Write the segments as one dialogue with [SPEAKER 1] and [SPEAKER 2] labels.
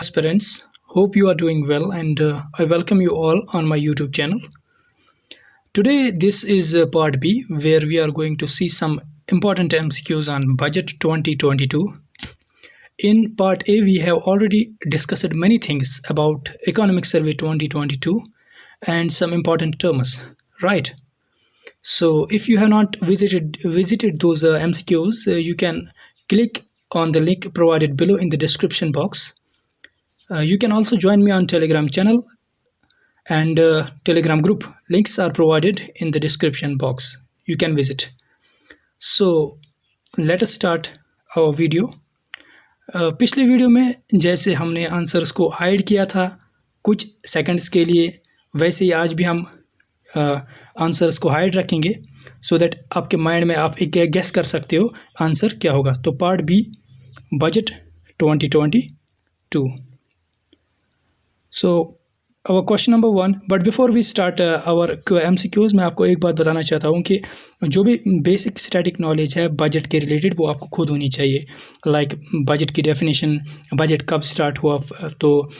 [SPEAKER 1] Aspirants, hope you are doing well and I welcome you all on my YouTube channel. Today, this is part B where we are going to see some important MCQs on Budget 2022. In part A, we have already discussed many things about Economic Survey 2022 and some important terms, right? So, if you have not visited those MCQs, you can click on the link provided below in the description box. You can also join me on Telegram channel and Telegram group. Links are provided in the description box. You can visit. So let us start our video. पिछले video में जैसे हमने answers को hide किया था कुछ seconds के लिए, वैसे ही आज भी हम आंसर्स को हाइड रखेंगे सो दैट आपके माइंड में आप एक गेस कर सकते हो आंसर क्या होगा. तो part B, budget 2022. So our question number 1. But before we start our MCQs, मैं आपको एक बात बताना चाहता हूँ कि जो भी बेसिक स्टैटिक नॉलेज है बजट के रिलेटेड वो आपको खुद होनी चाहिए. लाइक बजट की डेफिनेशन, बजट कब स्टार्ट हुआ, तो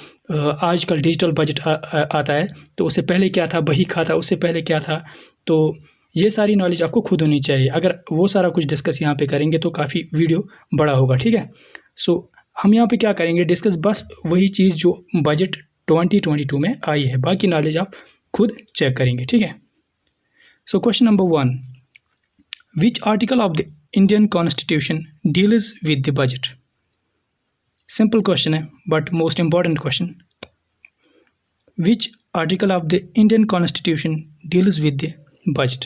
[SPEAKER 1] आजकल डिजिटल बजट आता है, तो उससे पहले क्या था, बही खाता उससे पहले क्या था, तो ये सारी नॉलेज आपको खुद होनी चाहिए. अगर वो सारा कुछ डिस्कस यहाँ पे करेंगे तो काफ़ी वीडियो बड़ा होगा, ठीक है. सो हम यहाँ पे क्या करेंगे, डिस्कस बस वही चीज़ जो बजट 2022 में आई है, बाकी नॉलेज आप खुद चेक करेंगे, ठीक है. So question number 1. Which article of the Indian constitution deals with the budget? Simple question है but most important question. Which article of the Indian constitution deals with the budget?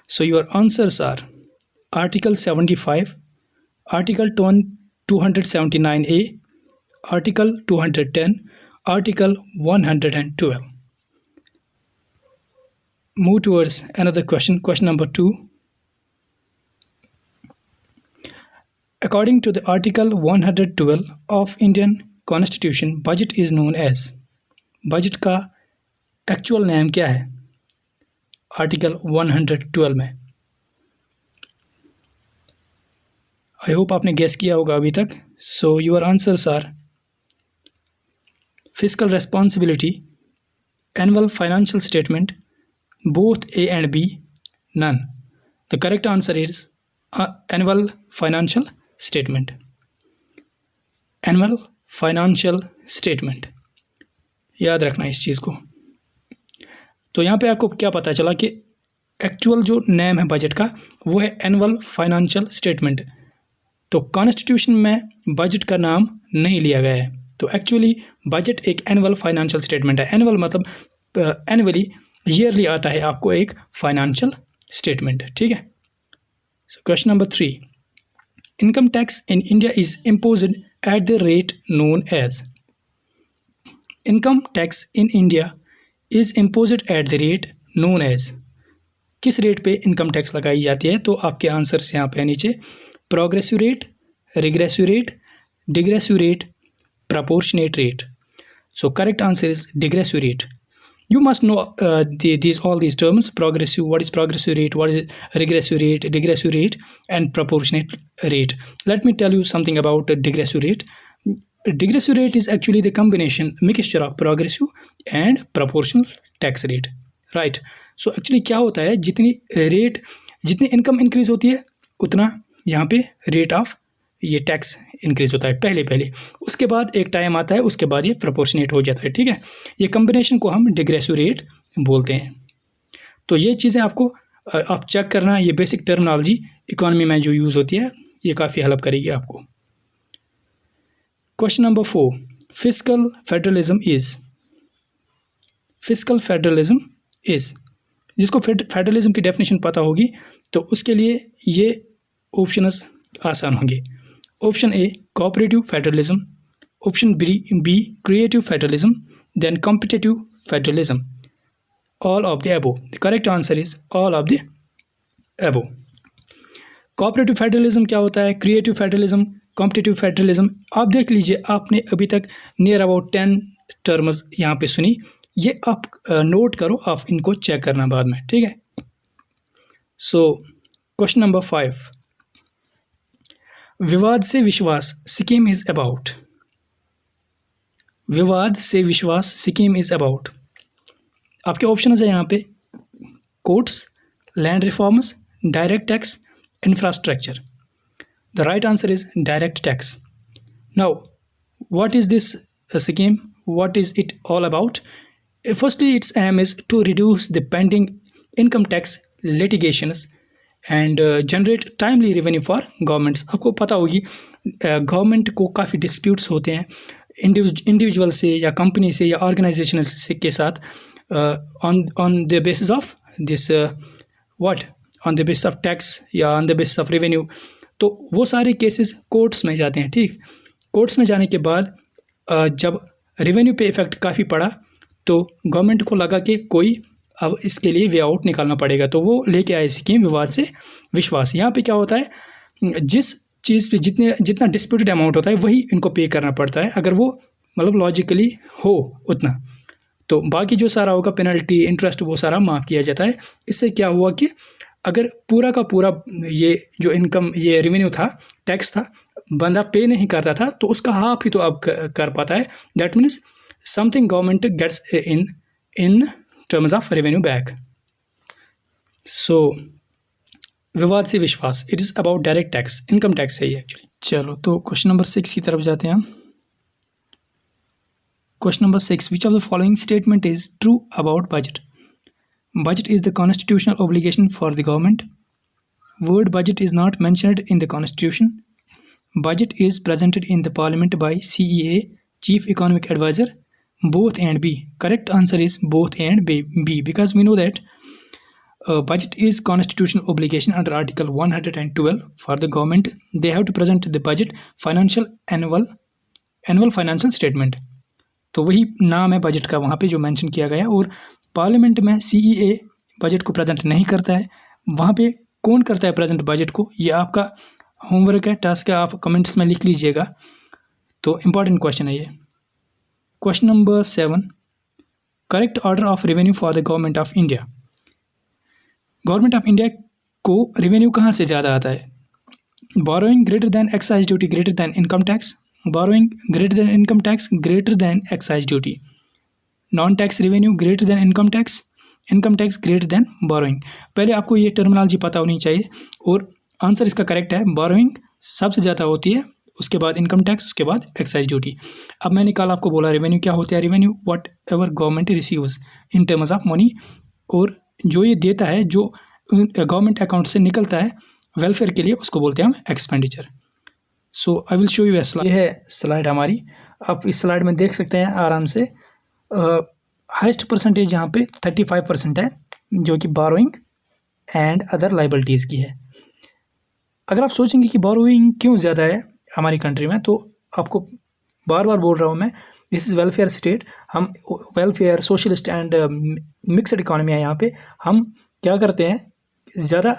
[SPEAKER 1] So your answers are article 75, article 279A, Article 210, Article 112. Move towards another question. Question number 2. According to the Article 112 of Indian Constitution, budget is known as. Budget का actual name क्या है Article 112 में? I hope आपने guess किया होगा अभी तक. So your answers are fiscal responsibility, annual financial statement, both A and B, none. The correct answer is annual financial statement. Annual financial statement. याद रखना इस चीज़ को. तो यहाँ पे आपको क्या पता चला कि एक्चुअल जो नेम है बजट का वो है एनुअल फाइनेंशियल स्टेटमेंट. तो कॉन्स्टिट्यूशन में बजट का नाम नहीं लिया गया है, तो एक्चुअली बजट एक एनुअल फाइनेंशियल स्टेटमेंट है. एनुअल मतलब एनुअली, ईयरली आता है आपको एक फाइनेंशियल स्टेटमेंट, ठीक है. So question number 3. Income tax in India is imposed at the rate known as. Income tax in India is imposed at the rate known as. किस rate पे income tax लगाई जाती है? तो आपके आंसर्स यहाँ पे नीचे. Progressive rate, regressive rate, degressive rate, proportionate rate. So correct answer is digressive rate. You must know all these terms. Progressive, what is progressive rate, what is regressive rate, digressive rate, and proportionate rate. Let me tell you something about digressive rate. Digressive rate is actually the mixture of progressive and proportional tax rate, right? So actually क्या होता है, जितनी income increase होती है उतना यहाँ पे rate of ये टैक्स इंक्रीज होता है पहले, उसके बाद एक टाइम आता है, उसके बाद ये प्रोपोर्शनेट हो जाता है, ठीक है. ये कम्बिनेशन को हम डिग्रेसिव रेट बोलते हैं. तो ये चीज़ें आपको आप चेक करना, ये बेसिक टर्मिनोलॉजी इकोनॉमी में जो यूज़ होती है ये काफ़ी हेल्प करेगी आपको. Question number 4. Fiscal federalism is. जिसको फेडरलिज्म की डेफिनेशन पता होगी तो उसके लिए ये ऑप्शंस आसान होंगे. Option A cooperative federalism, option B creative federalism, then competitive federalism. All of the above. The correct answer is all of the above. Cooperative federalism क्या होता है, क्रिएटिव फेडरलिज्म, कॉम्पिटिटिव फेडरलिज्म, आप देख लीजिए. आपने अभी तक नियर अबाउट 10 टर्म्स यहाँ पे सुनी. ये आप नोट करो, आप इनको चेक करना बाद में, ठीक है. So question number 5. विवाद से विश्वास स्कीम इज अबाउट। विवाद से विश्वास स्कीम इज अबाउट। आपके ऑप्शन है यहाँ पे courts, land reforms, direct tax, infrastructure. The right answer is direct tax. Now what is this scheme? What is it all about? Firstly, its aim is to reduce the pending income tax litigations and generate timely revenue for governments। आपको पता होगी government को काफ़ी disputes होते हैं individual से या company से या ऑर्गेनाइजेशन से के साथ on the basis of this what on the basis of tax या on the basis of revenue. तो वो सारे केसेस कोर्ट्स में जाते हैं। ठीक, कोर्ट्स में जाने के बाद जब रेवेन्यू पे इफ़ेक्ट काफ़ी पड़ा तो गवर्नमेंट को लगा कि कोई अब इसके लिए वे आउट निकालना पड़ेगा, तो वो लेके आए स्कीम विवाद से विश्वास। यहाँ पे क्या होता है, जिस चीज़ पे जितना डिस्प्यूटेड अमाउंट होता है वही इनको पे करना पड़ता है, अगर वो मतलब लॉजिकली हो उतना, तो बाकी जो सारा होगा पेनल्टी इंटरेस्ट वो सारा माफ़ किया जाता है। इससे क्या हुआ कि अगर पूरा का पूरा ये जो इनकम ये रेवेन्यू था, टैक्स था, बंदा पे नहीं करता था तो उसका हाफ ही तो अब कर पाता है। That means something government gets in terms of revenue back. So Vivad se Vishwas it is about direct tax, income tax है ये एक्चुअली। चलो तो क्वेश्चन नंबर 6 की तरफ जाते हैं हम। Question number 6, which of the following statement is true about budget? Budget is the constitutional obligation for the government. Word budget is not mentioned in the constitution. Budget is presented in the parliament by CEA, Chief Economic Advisor. Both and B. Correct answer is both and B, because we know that budget is constitutional obligation under Article 112 for the government. They have to present the budget, annual financial statement. तो वही नाम है budget का वहाँ पे जो mention किया गया। और पार्लियामेंट में सीईए बजट को प्रेजेंट नहीं करता है, वहाँ पे कौन करता है प्रेजेंट बजट को, ये आपका होमवर्क है, टास्क है, आप कमेंट्स में लिख लीजिएगा। तो इम्पॉर्टेंट क्वेश्चन है ये। Question number 7, correct order of revenue for the government of India. Government of India को रेवेन्यू कहाँ से ज़्यादा आता है? Borrowing greater than excise duty greater than income tax, borrowing greater than income tax greater than excise duty, non tax revenue greater than income tax greater than borrowing. पहले आपको ये terminology पता होनी चाहिए और आंसर इसका करेक्ट है। Borrowing सबसे ज़्यादा होती है, उसके बाद इनकम टैक्स, उसके बाद एक्साइज ड्यूटी। अब मैंने कल आपको बोला रेवेन्यू क्या होता है। Revenue what ever government receives in terms of money, और जो ये देता है, जो गवर्नमेंट अकाउंट से निकलता है वेलफेयर के लिए, उसको बोलते हैं हम expenditure. So I will show U A slide. ये है स्लाइड हमारी, आप इस स्लाइड में देख सकते हैं आराम से। हाइस्ट परसेंटेज यहाँ पे 35% है, जो कि बोरोइंग एंड अदर लाइबिलिटीज़ की है। अगर आप सोचेंगे कि बोरोइंग क्यों ज़्यादा है हमारी कंट्री में, तो आपको बार बार बोल रहा हूँ मैं, दिस इज़ वेलफेयर स्टेट। हम welfare, socialist and mixed economy है। यहाँ पे हम क्या करते हैं, ज़्यादा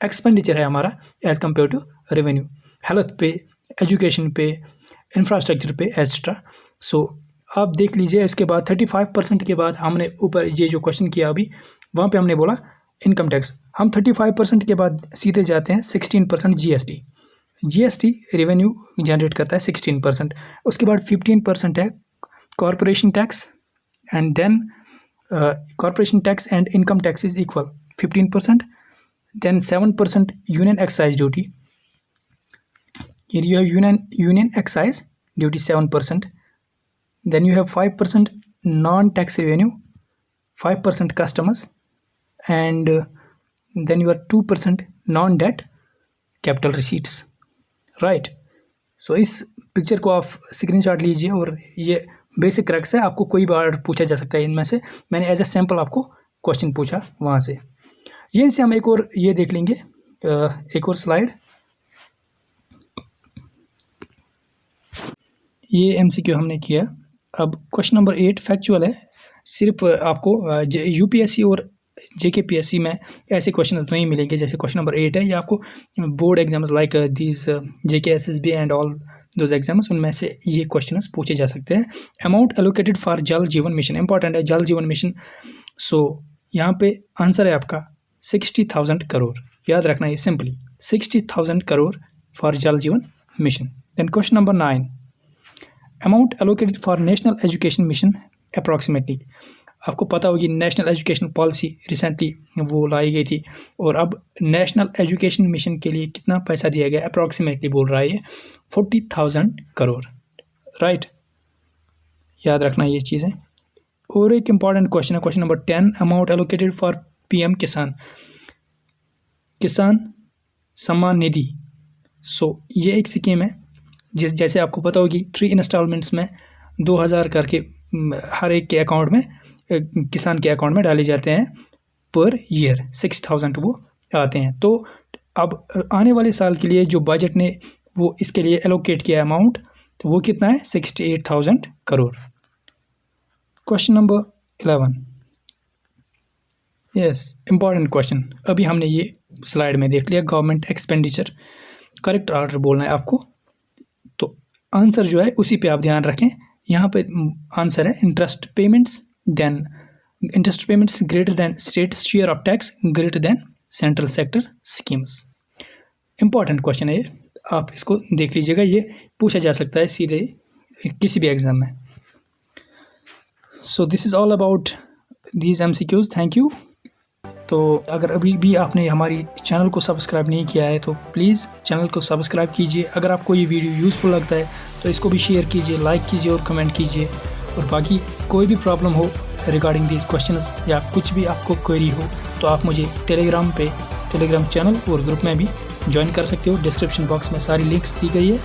[SPEAKER 1] एक्सपेंडिचर है हमारा as compare to revenue, health पे, एजुकेशन पे, इंफ्रास्ट्रक्चर पे एक्स्ट्रा। सो आप देख लीजिए, इसके बाद 35% के बाद हमने ऊपर ये जो क्वेश्चन किया अभी, वहाँ पे हमने बोला इनकम टैक्स। हम 35% के बाद सीधे जाते हैं 16% जीएसटी रेवेन्यू जनरेट करता है 16%। उसके बाद 15% है corporation tax, and then corporation tax and income tax is equal 15%, then 7% union excise duty. You have union excise duty 7%. Then you have 5% non-tax revenue, 5% customs, and then you have 2% non-debt capital receipts. Right? So इस picture को आप screenshot लीजिए, और ये basic crux है, आपको कोई बार पूछा जा सकता है इनमें से। मैंने एज ए सैम्पल आपको क्वेश्चन पूछा वहाँ से। यहीं से हम एक और ये देख लेंगे, एक और स्लाइड। ये एमसीक्यू हमने किया। अब क्वेश्चन नंबर 8 फैक्चुअल है, सिर्फ आपको यूपीएससी और जेकेपीएससी में ऐसे क्वेश्चन नहीं मिलेंगे जैसे क्वेश्चन नंबर 8 है। ये आपको board exams like this JKSSB and all those exams, उनमें से ये क्वेश्चन पूछे जा सकते हैं। अमाउंट एलोकेटेड फॉर जल जीवन मिशन, इंपॉर्टेंट है जल जीवन मिशन। सो यहाँ पे आंसर है आपका 60,000 करोड़। याद रखना ये सिंपली 60,000 करोड़ फॉर जल जीवन mission. Then question number 9, amount allocated for national education mission approximately. आपको पता होगी नेशनल एजुकेशन पॉलिसी रिसेंटली वो लाई गई थी और अब नेशनल एजुकेशन मिशन के लिए कितना पैसा दिया गया अप्रॉक्सीमेटली बोल रहा है ये 40,000 करोड़, राइट, याद रखना ये चीज़ें। और एक इम्पॉर्टेंट क्वेश्चन है question number 10, amount allocated for PM किसान सम्मान निधि। ये एक स्कीम है जैसे आपको पता होगी 3 इंस्टॉलमेंट्स में 2,000 करके हर एक के अकाउंट में किसान के अकाउंट में डाले जाते हैं पर ईयर 6,000 वो आते हैं। तो अब आने वाले साल के लिए जो बजट ने वो इसके लिए एलोकेट किया अमाउंट, तो वो कितना है 68,000 crore. Question number 11, yes important question, अभी हमने ये स्लाइड में देख लिया, गवर्नमेंट एक्सपेंडिचर, करेक्ट ऑर्डर बोलना है आपको, तो आंसर जो है उसी पे आप ध्यान रखें। यहाँ पे आंसर है interest payments, then interest payments greater than state share of tax greater than central sector schemes. Important question है ये, आप इसको देख लीजिएगा, ये पूछा जा सकता है सीधे किसी भी एग्जाम में। So this is all about these MCQs, thank you. तो अगर अभी भी आपने हमारी चैनल को सब्सक्राइब नहीं किया है तो प्लीज़ चैनल को सब्सक्राइब कीजिए। अगर आपको ये वीडियो यूज़फुल लगता है तो इसको भी शेयर कीजिए, लाइक कीजिए और कमेंट कीजिए। और बाकी कोई भी प्रॉब्लम हो रिगार्डिंग दीज क्वेश्चंस या कुछ भी आपको क्वेरी हो तो आप मुझे टेलीग्राम चैनल और ग्रुप में भी ज्वाइन कर सकते हो। डिस्क्रिप्शन बॉक्स में सारी लिंक्स दी गई है।